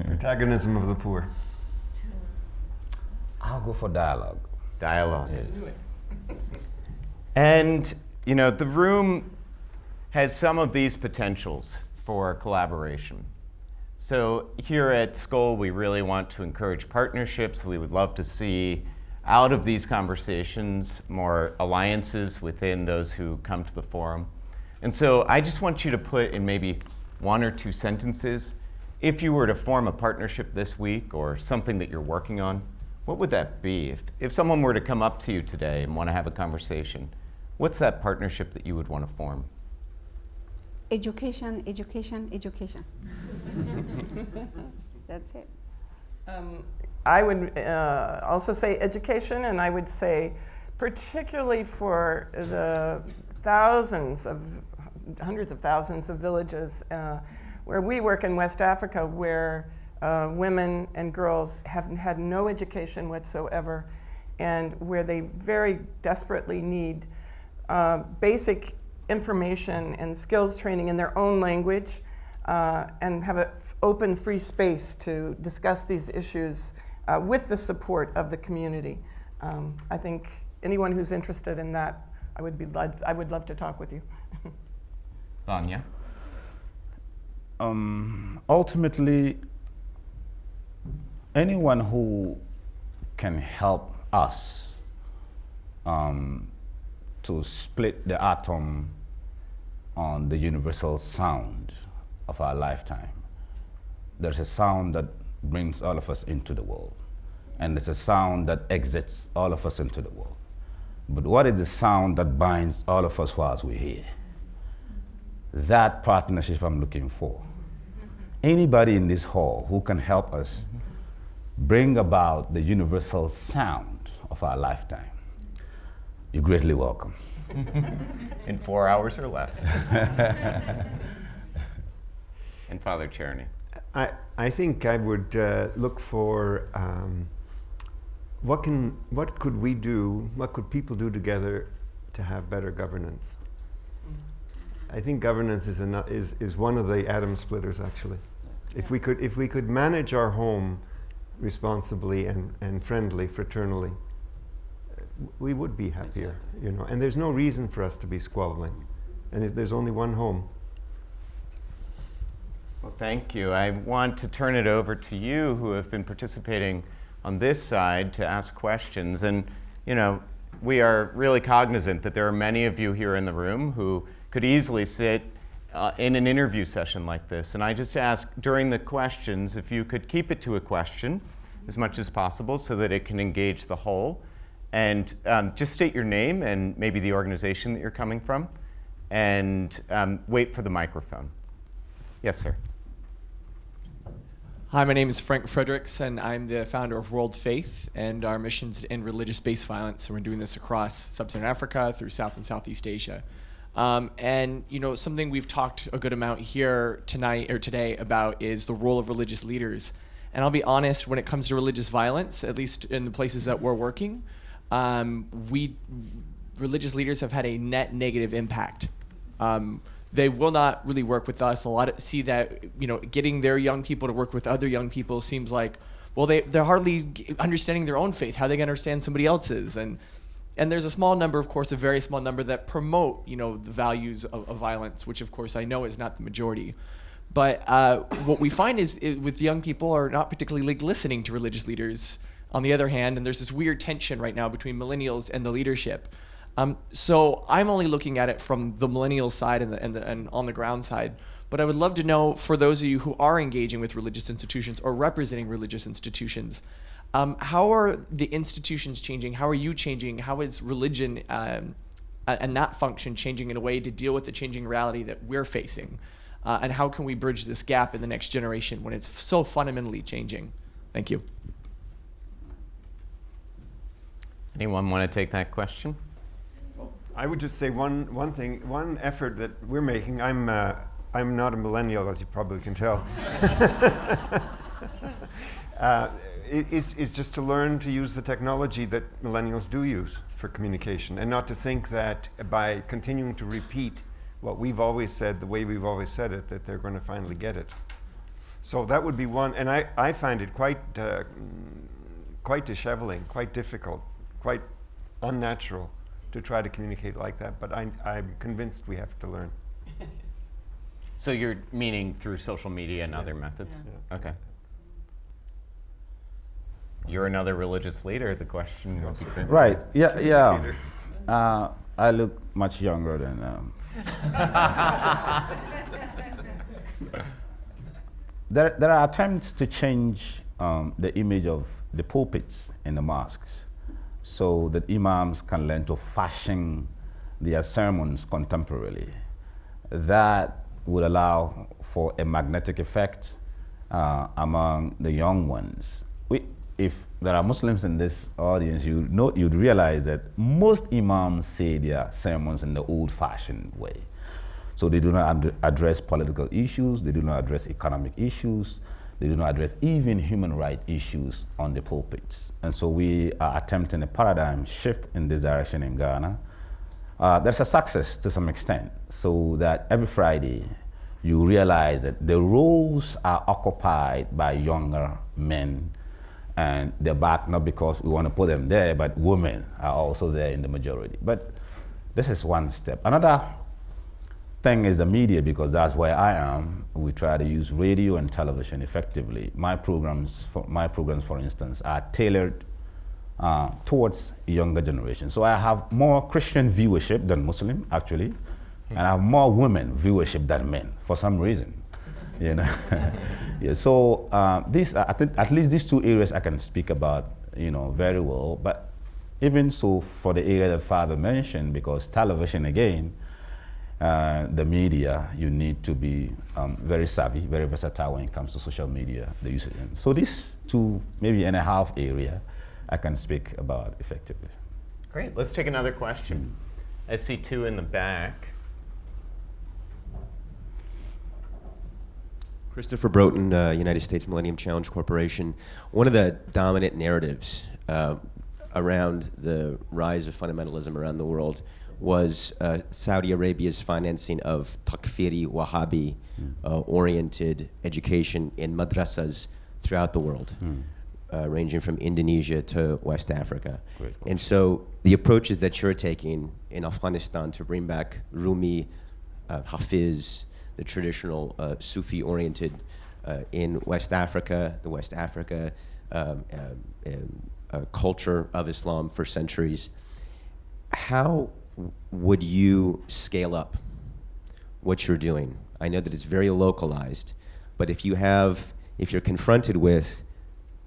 Protagonism of the poor. I'll go for dialogue. Dialogue. Yes. And, the room has some of these potentials for collaboration. So here at Skoll, we really want to encourage partnerships. We would love to see out of these conversations more alliances within those who come to the forum. And so I just want you to put in maybe one or two sentences, if you were to form a partnership this week or something that you're working on, what would that be? If someone were to come up to you today and want to have a conversation, what's that partnership that you would want to form? Education, education, education. That's it. I would also say education, and I would say particularly for the hundreds of thousands of villages where we work in West Africa, where women and girls have had no education whatsoever, and where they very desperately need basic information and skills training in their own language, and have an open, free space to discuss these issues with the support of the community. I think anyone who's interested in that, I would love to talk with you. Bagnya? Ultimately, anyone who can help us to split the atom on the universal sound of our lifetime. There's a sound that brings all of us into the world, and there's a sound that exits all of us into the world. But what is the sound that binds all of us whilst we're here? That partnership I'm looking for. Anybody in this hall who can help us bring about the universal sound of our lifetime, you're greatly welcome. In 4 hours or less. And Father Czerny? I think I would look for what could we do, what could people do together to have better governance? I think governance is one of the atom splitters, actually. If we could manage our home responsibly and friendly, fraternally, we would be happier, And there's no reason for us to be squabbling. and there's only one home. Well, thank you. I want to turn it over to you who have been participating on this side to ask questions. And, you know, we are really cognizant that there are many of you here in the room who could easily sit in an interview session like this. And I just ask during the questions if you could keep it to a question as much as possible so that it can engage the whole. And just state your name and maybe the organization that you're coming from, and wait for the microphone. Yes, sir. Hi, my name is Frank Fredericks, and I'm the founder of World Faith, and our mission is to end religious-based violence. So we're doing this across Sub-Saharan Africa through South and Southeast Asia. And you know, something we've talked a good amount here tonight or today about is the role of religious leaders. And I'll be honest, when it comes to religious violence, at least in the places that we're working, religious leaders have had a net negative impact. They will not really work with us. A lot of see that, you know, getting their young people to work with other young people seems like, well, they're hardly understanding their own faith. How are they going to understand somebody else's? And there's a small number, of course, a very small number that promote, you know, the values of violence, which of course I know is not the majority. But what we find is with young people are not particularly listening to religious leaders. On the other hand, and there's this weird tension right now between millennials and the leadership. So I'm only looking at it from the millennial side and on the ground side. But I would love to know, for those of you who are engaging with religious institutions or representing religious institutions, how are the institutions changing? How are you changing? How is religion and that function changing in a way to deal with the changing reality that we're facing? And how can we bridge this gap in the next generation when it's so fundamentally changing? Thank you. Anyone want to take that question? I would just say one thing, one effort that we're making. I'm not a millennial, as you probably can tell. Is just to learn to use the technology that millennials do use for communication, and not to think that by continuing to repeat what we've always said, the way we've always said it, that they're going to finally get it. So that would be one, and I find it quite disheveling, quite difficult, quite unnatural to try to communicate like that, but I'm convinced we have to learn. So you're meaning through social media and other methods? Yeah. Okay. You're another religious leader, the question would be good. Right, yeah. I look much younger than... There are attempts to change the image of the pulpits in the mosques, so that imams can learn to fashion their sermons contemporarily. That would allow for a magnetic effect among the young ones. If there are Muslims in this audience, you'd realize that most imams say their sermons in the old-fashioned way. So they do not address political issues, they do not address economic issues, they do not address even human rights issues on the pulpits. And so we are attempting a paradigm shift in this direction in Ghana. There's a success to some extent, so that every Friday you realize that the roles are occupied by younger men, and they're back not because we want to put them there, but women are also there in the majority. But this is one step. Another thing is the media, because that's where I am. We try to use radio and television effectively. My programs, for instance, are tailored towards younger generation. So I have more Christian viewership than Muslim, actually, and I have more women viewership than men for some reason. You know, yeah. So these, I think, at least these two areas I can speak about, you know, very well. But even so, for the area that Father mentioned, because television again, the media, you need to be very savvy, very versatile when it comes to social media, the usage. So these two, maybe and a half area, I can speak about effectively. Great. Let's take another question. I see two in the back. Christopher Broughton, United States Millennium Challenge Corporation. One of the dominant narratives around the rise of fundamentalism around the world was Saudi Arabia's financing of takfiri, Wahhabi oriented education in madrasas throughout the world, ranging from Indonesia to West Africa. And so the approaches that you're taking in Afghanistan to bring back Rumi Hafiz, the traditional Sufi-oriented in West Africa, the West Africa culture of Islam for centuries. How would you scale up what you're doing? I know that it's very localized, but if you're confronted with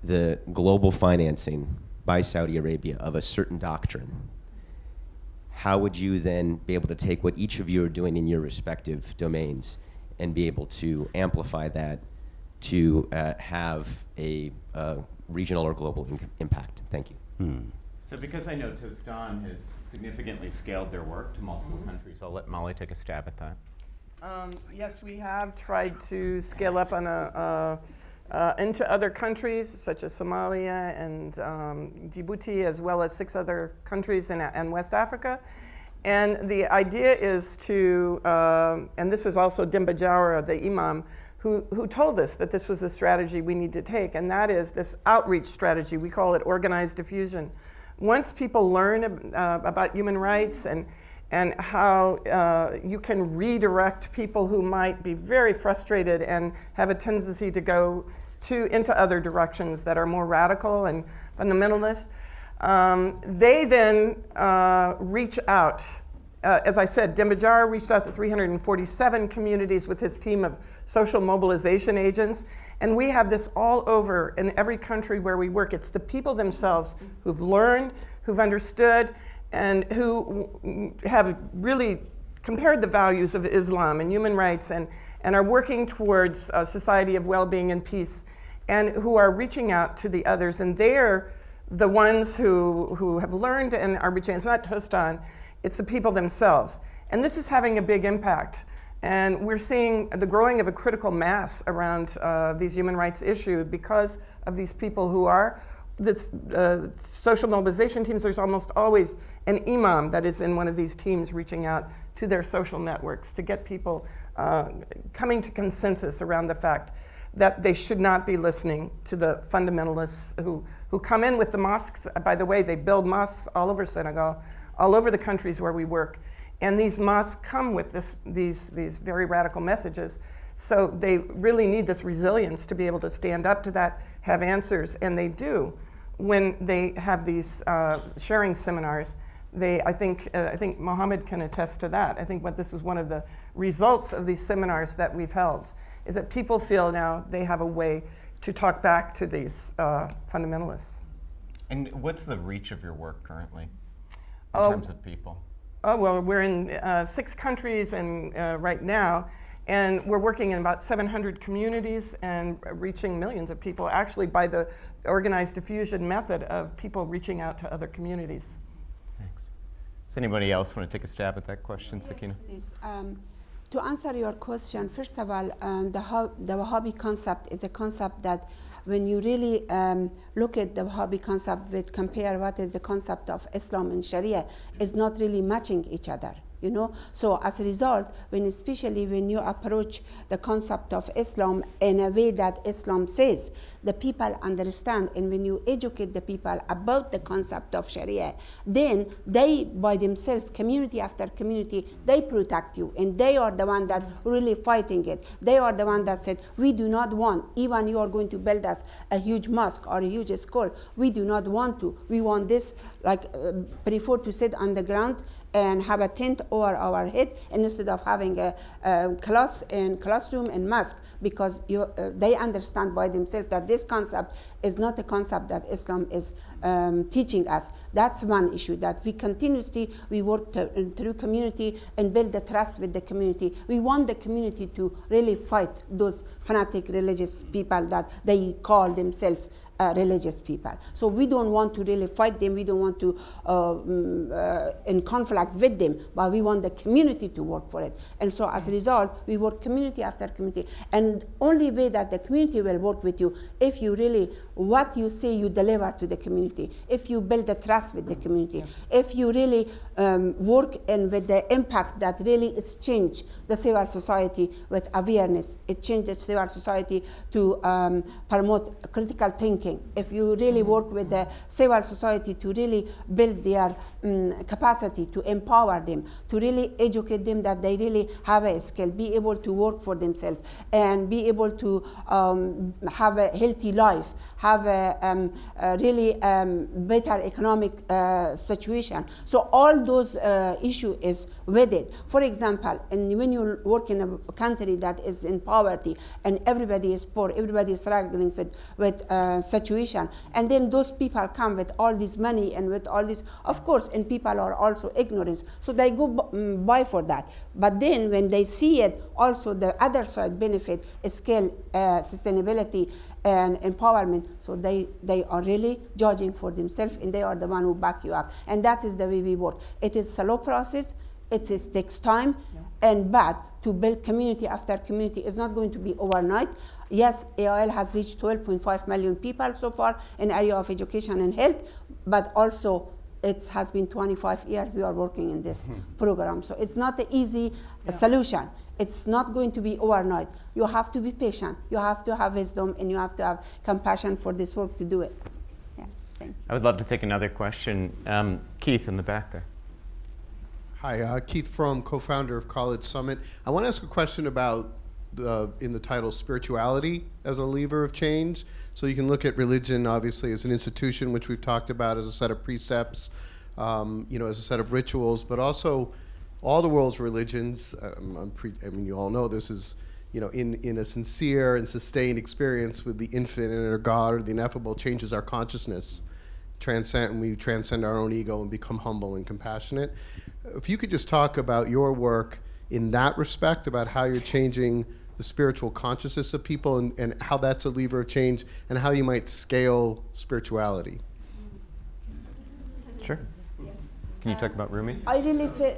the global financing by Saudi Arabia of a certain doctrine, how would you then be able to take what each of you are doing in your respective domains and be able to amplify that to have a regional or global impact? Thank you. So because I know Tostan has significantly scaled their work to multiple countries, I'll let Molly take a stab at that. Yes, we have tried to scale up on into other countries such as Somalia and Djibouti, as well as 6 other countries in West Africa. And the idea is to, and this is also Demba Jawara, the Imam, who told us that this was the strategy we need to take, and that is this outreach strategy. We call it organized diffusion. Once people learn about human rights and how you can redirect people who might be very frustrated and have a tendency to go into other directions that are more radical and fundamentalist, they then reach out. As I said, Demba Jawara reached out to 347 communities with his team of social mobilization agents. And we have this all over in every country where we work. It's the people themselves who've learned, who've understood, and who have really compared the values of Islam and human rights and are working towards a society of well-being and peace, and who are reaching out to the others. And they're the ones who have learned and are reaching. It's not Tostan, it's the people themselves. And this is having a big impact. And we're seeing the growing of a critical mass around these human rights issues because of these people who are this social mobilization teams. There's almost always an imam that is in one of these teams reaching out to their social networks to get people coming to consensus around the fact that they should not be listening to the fundamentalists who come in with the mosques. By the way, they build mosques all over Senegal, all over the countries where we work. And these mosques come with these very radical messages. So they really need this resilience to be able to stand up to that, have answers, and they do when they have these sharing seminars. I think Mohammed can attest to that. I think this is one of the results of these seminars that we've held, is that people feel now they have a way to talk back to these fundamentalists. And what's the reach of your work currently in terms of people? Oh, well, we're in 6 countries and right now, and we're working in about 700 communities and reaching millions of people, actually by the organized diffusion method of people reaching out to other communities. Thanks. Does anybody else want to take a stab at that question, Sakena? Yes, please. To answer your question, first of all, the Wahhabi concept is a concept that when you really look at the Wahhabi concept with compare what is the concept of Islam and Sharia, is not really matching each other. So as a result, especially when you approach the concept of Islam in a way that Islam says, the people understand, and when you educate the people about the concept of Sharia, then they by themselves, community after community, they protect you, and they are the one that really fighting it. They are the one that said, we do not want, even you are going to build us a huge mosque or a huge school, we do not want to. We want this, prefer to sit on the ground and have a tent over our head instead of having a classroom and mosque, because they understand by themselves that this concept is not a concept that Islam is teaching us. That's one issue, that we continuously work through community and build the trust with the community. We want the community to really fight those fanatic religious people that they call themselves religious people. So we don't want to really fight them. We don't want to in conflict with them, but we want the community to work for it. And so as a result, we work community after community. And only way that the community will work with you, if you really, what you say you deliver to the community, if you build the trust with the community, if you really work and with the impact that really is change the civil society with awareness. It changes civil society to promote critical thinking thinking, if you really work with the civil society to really build their capacity, to empower them, to really educate them that they really have a skill, be able to work for themselves, and be able to have a healthy life, have a really better economic situation. So all those issue is with it. For example, and when you work in a country that is in poverty and everybody is poor, everybody is struggling with situation, and then those people come with all this money and with all this, of course, and people are also ignorant, so they go buy for that. But then when they see it, also the other side benefit, skill, sustainability, and empowerment, so they are really judging for themselves, and they are the one who back you up. And that is the way we work. It is a slow process, takes time, and but to build community after community is not going to be overnight. Yes, AIL has reached 12.5 million people so far in area of education and health, but also it has been 25 years we are working in this program. So it's not an easy solution. It's not going to be overnight. You have to be patient. You have to have wisdom, and you have to have compassion for this work to do it. Yeah, thank you. I would love to take another question. Keith in the back there. Hi, Keith Fromm, co-founder of College Summit. I want to ask a question about in the title, spirituality as a lever of change. So you can look at religion, obviously, as an institution, which we've talked about, as a set of precepts, as a set of rituals, but also all the world's religions. You all know this is, in a sincere and sustained experience with the infinite or God or the ineffable, changes our consciousness. We transcend our own ego and become humble and compassionate. If you could just talk about your work in that respect, about how you're changing the spiritual consciousness of people, and how that's a lever of change, and how you might scale spirituality. Sure. Can you talk about Rumi? I really feel,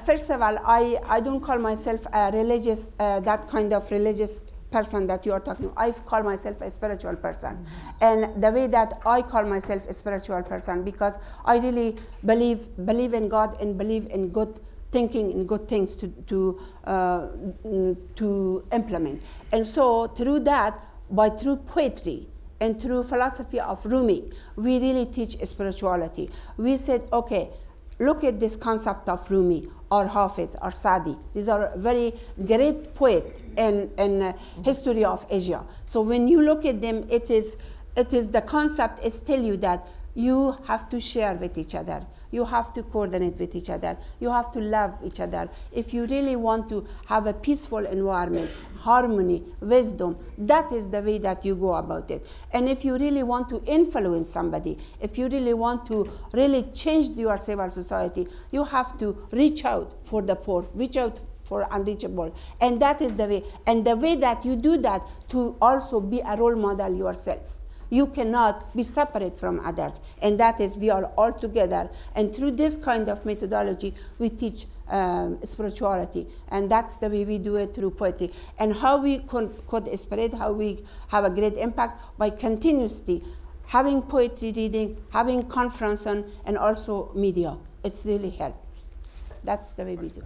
first of all, I don't call myself a religious, that kind of religious person that you are talking. I call myself a spiritual person. And the way that I call myself a spiritual person, because I really believe in God and believe in good thinking and good things to implement. And so through that, through poetry and through philosophy of Rumi, we really teach spirituality. We said, okay, look at this concept of Rumi or Hafiz or Sadi. These are very great poets in history of Asia. So when you look at them, it is the concept is tell you that you have to share with each other. You have to coordinate with each other. You have to love each other. If you really want to have a peaceful environment, harmony, wisdom, that is the way that you go about it. And if you really want to influence somebody, if you really want to really change your civil society, you have to reach out for the poor, reach out for unreachable. And that is the way. And the way that you do that, to also be a role model yourself. You cannot be separate from others. And that is, we are all together. And through this kind of methodology, we teach spirituality. And that's the way we do it, through poetry. And how we could spread, how we have a great impact, by continuously having poetry reading, having conference and also media. It's really helped. That's the way we do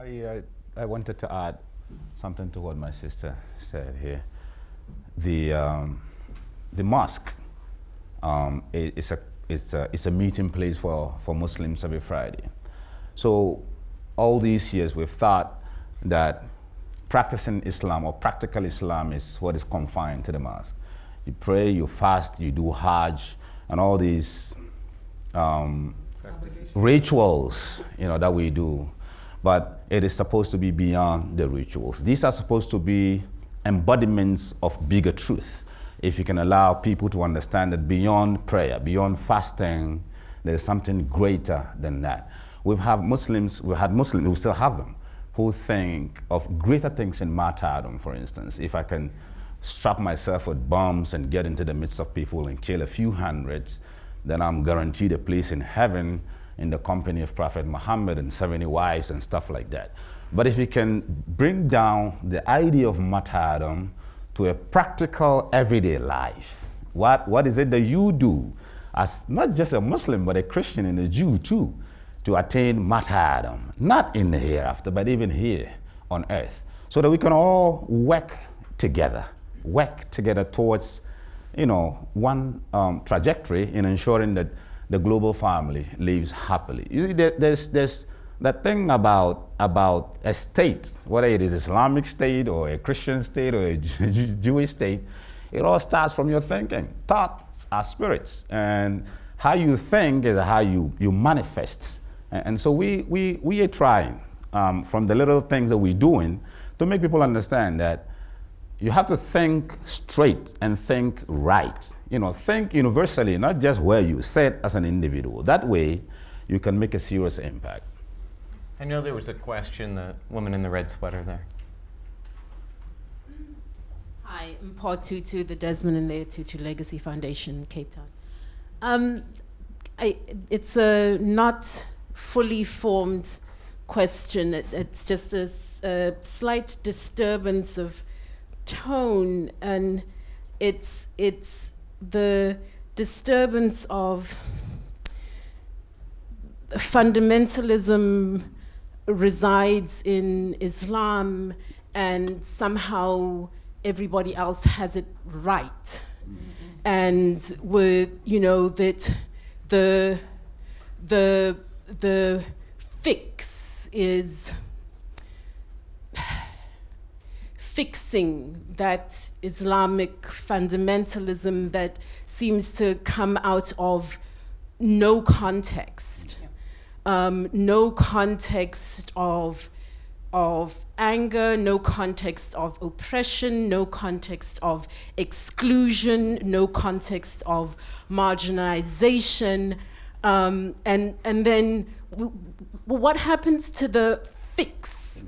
it. I wanted to add something to what my sister said here. The mosque it's a meeting place for Muslims every Friday. So all these years we've thought that practicing Islam or practical Islam is what is confined to the mosque. You pray, you fast, you do Hajj, and all these rituals, that we do. But it is supposed to be beyond the rituals. These are supposed to be embodiments of bigger truth. If you can allow people to understand that beyond prayer, beyond fasting, there's something greater than that. We had Muslims, we still have them, who think of greater things in martyrdom, for instance. If I can strap myself with bombs and get into the midst of people and kill a few hundreds, then I'm guaranteed a place in heaven in the company of Prophet Muhammad and 70 wives and stuff like that. But if we can bring down the idea of martyrdom to a practical everyday life, what is it that you do as not just a Muslim, but a Christian and a Jew too, to attain martyrdom, not in the hereafter, but even here on earth, so that we can all work together work together towards, one trajectory in ensuring that the global family lives happily. You see, there's that thing about a state, whether it is Islamic state or a Christian state or a Jewish state, it all starts from your thinking. Thoughts are spirits, and how you think is how you manifest. And so we are trying from the little things that we're doing to make people understand that you have to think straight and think right. Think universally, not just where you sit as an individual. That way, you can make a serious impact. I know there was a question, the woman in the red sweater there. Hi, I'm Paul Tutu, the Desmond and Leah Tutu Legacy Foundation, Cape Town. It's a not fully formed question. It's just a slight disturbance of tone, and it's the disturbance of fundamentalism resides in Islam, and somehow everybody else has it right. And that the fix is fixing that Islamic fundamentalism that seems to come out of no context. No context of anger, no context of oppression, no context of exclusion, no context of marginalization, and then what happens to the fix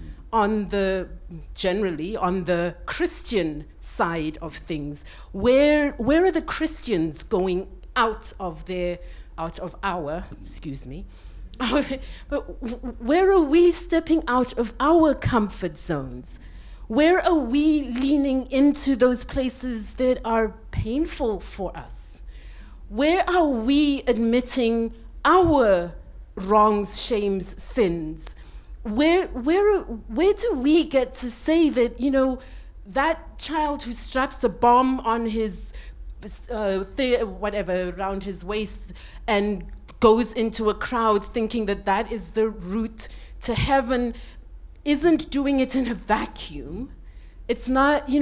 generally on the Christian side of things? Where are the Christians going out of our, but where are we stepping out of our comfort zones? Where are we leaning into those places that are painful for us? Where are we admitting our wrongs, shames, sins? Where do we get to say that, that child who straps a bomb on his around his waist and goes into a crowd thinking that is the route to heaven, isn't doing it in a vacuum. It's not, I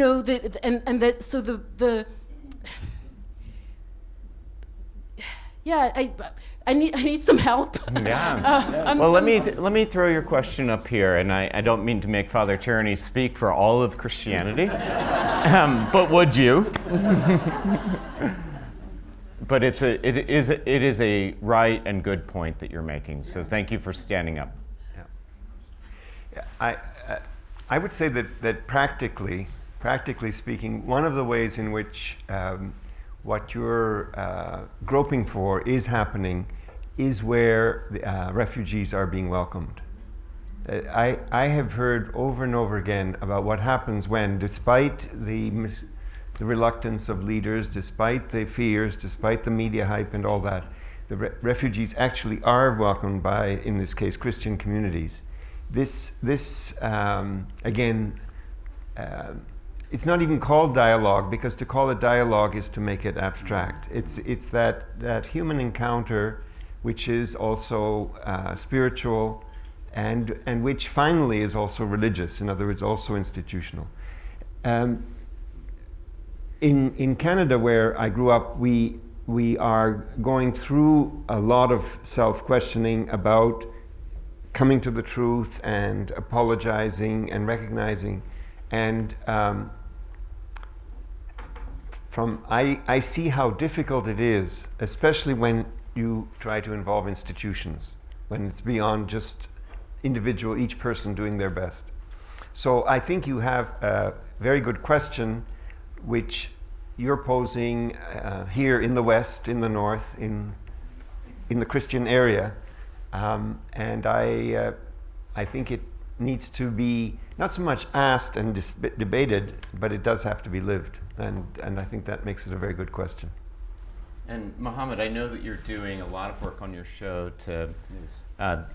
need some help. Yeah. Well, let me throw your question up here, and I don't mean to make Father Czerny speak for all of Christianity, but would you? But it is a right and good point that you're making. So thank you for standing up. Yeah. I would say that practically speaking, one of the ways in which what you're groping for is happening is where the, refugees are being welcomed. I have heard over and over again about what happens when, despite the reluctance of leaders, despite the fears, despite the media hype and all that, the refugees actually are welcomed by, in this case, Christian communities. This again, it's not even called dialogue, because to call it dialogue is to make it abstract. It's that human encounter, which is also spiritual, and which finally is also religious. In other words, also institutional. In Canada, where I grew up, we are going through a lot of self-questioning about coming to the truth and apologizing and recognizing. And I see how difficult it is, especially when you try to involve institutions, when it's beyond just each person doing their best. So I think you have a very good question, which you're posing here in the West, in the North, in the Christian area, and I think it needs to be not so much asked and debated, but it does have to be lived, and I think that makes it a very good question. And Mohammed, I know that you're doing a lot of work on your show to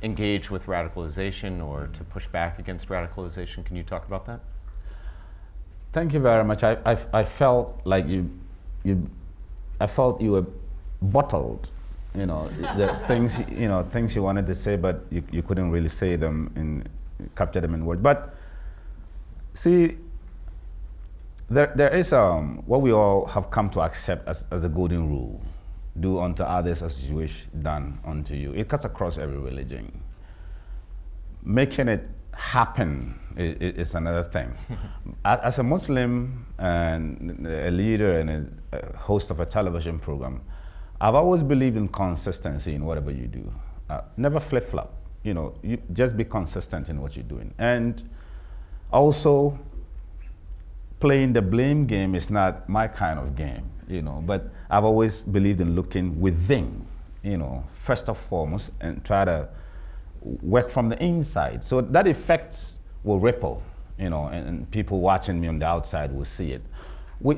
engage with radicalization or to push back against radicalization. Can you talk about that? Thank you very much. I felt like I felt you were bottled, the things you wanted to say, but you couldn't really say them and capture them in words. But see, there is what we all have come to accept as a golden rule: do unto others as you wish done unto you. It cuts across every religion. Making it happen is another thing. As a Muslim and a leader and a host of a television program, I've always believed in consistency in whatever you do. Never flip-flop. You just be consistent in what you're doing. And also, playing the blame game is not my kind of game, but I've always believed in looking within, first and foremost, and try to work from the inside. So that effects will ripple, and people watching me on the outside will see it.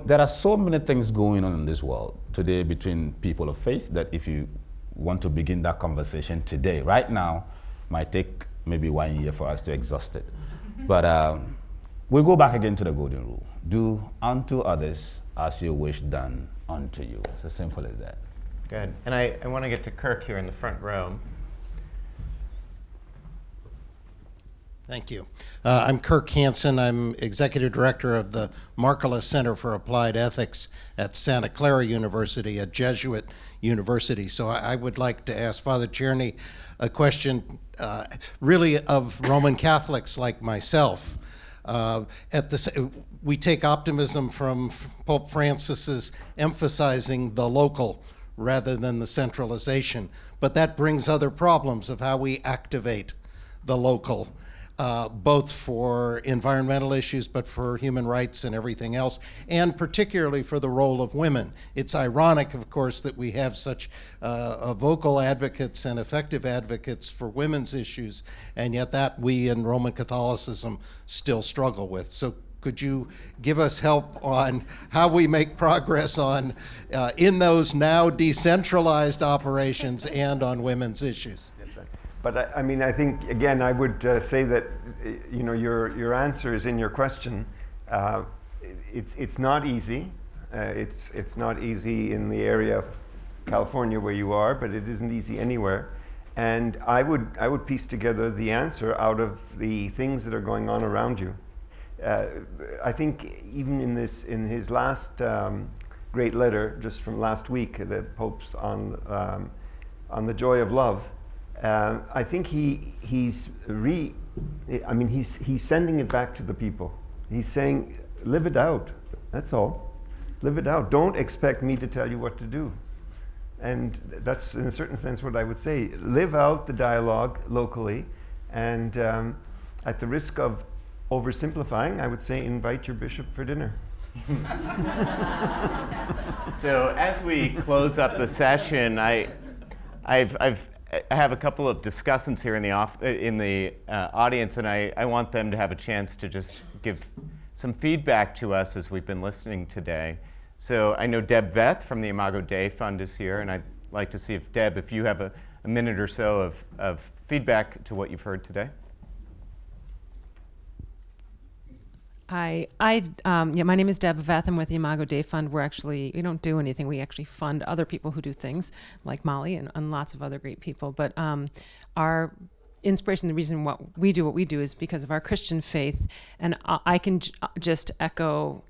There are so many things going on in this world today between people of faith that if you want to begin that conversation today, right now, might take maybe 1 year for us to exhaust it. But we'll go back again to the golden rule. Do unto others as you wish done unto you. It's as simple as that. Good. And I want to get to Kirk here in the front row. Thank you. I'm Kirk Hansen. I'm Executive Director of the Markkula Center for Applied Ethics at Santa Clara University, a Jesuit university. So I would like to ask Father Czerny a question really of Roman Catholics like myself. We take optimism from Pope Francis's emphasizing the local rather than the centralization, but that brings other problems of how we activate the local. Both for environmental issues, but for human rights and everything else, and particularly for the role of women. It's ironic, of course, that we have such vocal advocates and effective advocates for women's issues, and yet that we in Roman Catholicism still struggle with. So could you give us help on how we make progress on in those now decentralized operations and on women's issues? But I think, again, I would say that, your answer is in your question. It's not easy. It's not easy in the area of California where you are, but it isn't easy anywhere. And I would piece together the answer out of the things that are going on around you. I think even in his last great letter, just from last week, the Pope's on the joy of love. I think he's sending it back to the people. He's saying, live it out. That's all. Live it out. Don't expect me to tell you what to do. And that's, in a certain sense, what I would say. Live out the dialogue locally, and at the risk of oversimplifying, I would say invite your bishop for dinner. So as we close up the session, I have a couple of discussants here in the audience, and I want them to have a chance to just give some feedback to us as we've been listening today. So I know Deb Veth from the Imago Dei Fund is here, and I'd like to see if Deb, if you have a minute or so of feedback to what you've heard today. Hi, my name is Deb Veth. I'm with the Imago Dei Fund. We don't do anything. We actually fund other people who do things, like Molly and lots of other great people. But our inspiration, the reason what we do is because of our Christian faith. And I can just echo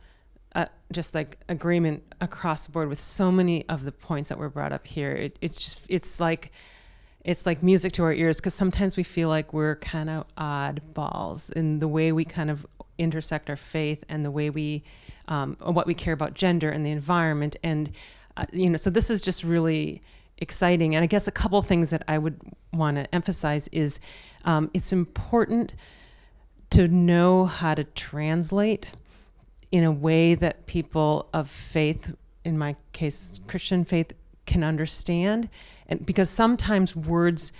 just like agreement across the board with so many of the points that were brought up here. It's like music to our ears, because sometimes we feel like we're kind of oddballs in the way we kind of intersect our faith and the way we, what we care about gender and the environment. And, so this is just really exciting. And I guess a couple of things that I would want to emphasize is it's important to know how to translate in a way that people of faith, in my case, Christian faith, can understand. And because sometimes words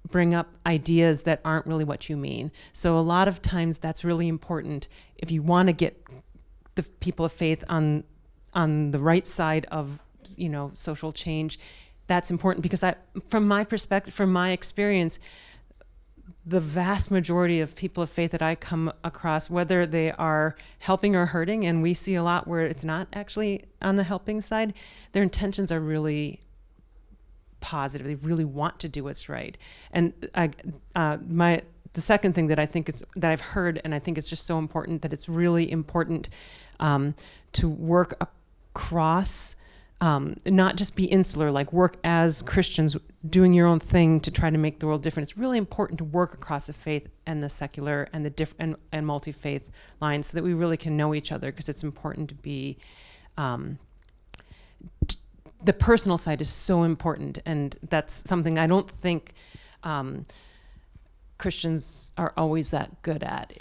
bring up ideas that aren't really what you mean. So a lot of times that's really important if you want to get the people of faith on the right side of, social change. That's important because from my perspective, from my experience, the vast majority of people of faith that I come across, whether they are helping or hurting, and we see a lot where it's not actually on the helping side, their intentions are really positive. They really want to do what's right. And the second thing that I think is that I've heard, and I think it's just so important, that it's really important to work across. Not just be insular, like work as Christians, doing your own thing to try to make the world different. It's really important to work across the faith and the secular and the and multi-faith lines so that we really can know each other, because it's important to be, the personal side is so important, and that's something I don't think Christians are always that good at.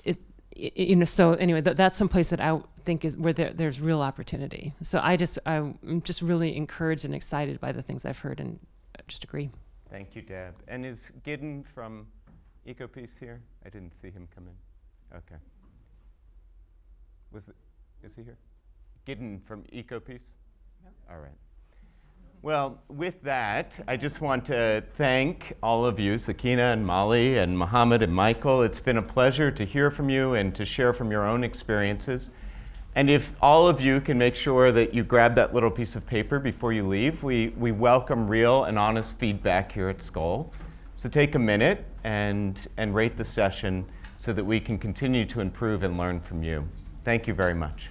So anyway, that's some place that I think is where there's real opportunity. So I'm just really encouraged and excited by the things I've heard, and just agree. Thank you, Deb. And is Gideon from EcoPeace here? I didn't see him come in. Okay. Is he here? Gideon from EcoPeace? No. All right. Well, with that, I just want to thank all of you, Sakena and Molly and Mohammed and Michael. It's been a pleasure to hear from you and to share from your own experiences. And if all of you can make sure that you grab that little piece of paper before you leave, we welcome real and honest feedback here at Skoll. So take a minute and rate the session so that we can continue to improve and learn from you. Thank you very much.